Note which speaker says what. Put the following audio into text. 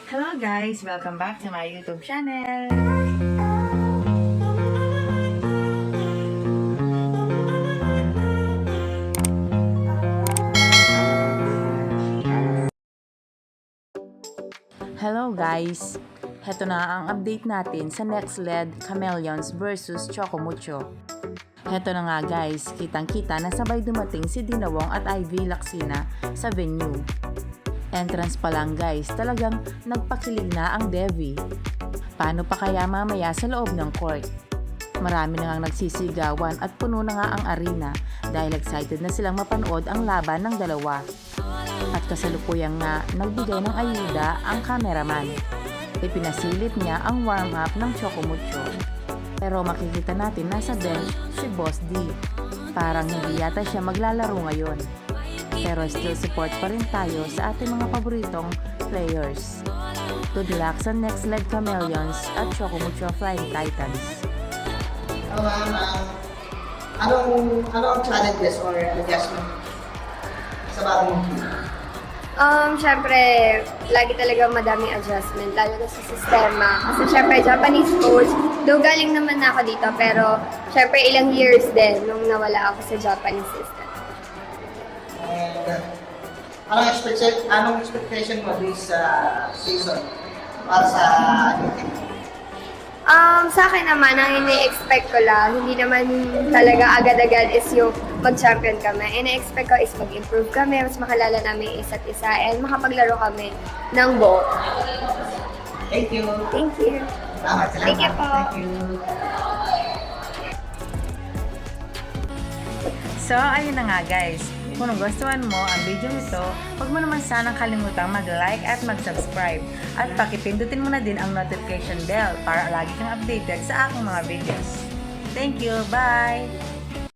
Speaker 1: Hello guys! Welcome back to my YouTube channel! Hello guys! Heto na ang update natin sa Next LED Chameleons versus Chocomucho. Heto na nga guys, kitang-kita na sabay dumating si Dinawong at Ivy Lacsina sa venue. Entrance pa lang guys, talagang nagpakilig na ang Devi. Paano pa kaya mamaya sa loob ng court? Marami na ngang nagsisigawan at puno na nga ang arena dahil excited na silang mapanood ang laban ng dalawa. At kasalukuyang nga nagbigay ng ayuda ang cameraman. Ipinasilit niya ang warm-up ng Chocomucho. Pero makikita natin nasa bench si Boss D. Parang hindi yata siya maglalaro ngayon. Pero still support pa rin tayo sa ating mga paboritong players. Good luck sa Next LED Chameleons at Chocomucho Flying Titans.
Speaker 2: Anong challenges or adjustment sa bagong team?
Speaker 3: Syempre, lagi talaga madaming adjustment, lalo na sa sistema. Kasi syempre, Japanese coach, though galing naman na ako dito, pero syempre ilang years din nung nawala ako sa Japanese system.
Speaker 2: And anong expectation mo this season para sa team?
Speaker 3: Sa akin naman, ang ini-expect ko lang, hindi naman talaga agad-agad is yung mag-champion kami. Ini-expect ko is mag-improve kami, mas makalala namin isa't isa, and makapaglaro kami ng buo.
Speaker 2: Thank you.
Speaker 3: Thank you.
Speaker 2: Salamat.
Speaker 3: Thank you po.
Speaker 2: Thank you.
Speaker 1: So, ayun na nga guys. Kung nagustuhan mo ang video nito, huwag mo naman sanang kalimutang mag-like at mag-subscribe. At pakipindutin mo na din ang notification bell para lagi kang updated sa aking mga videos. Thank you! Bye!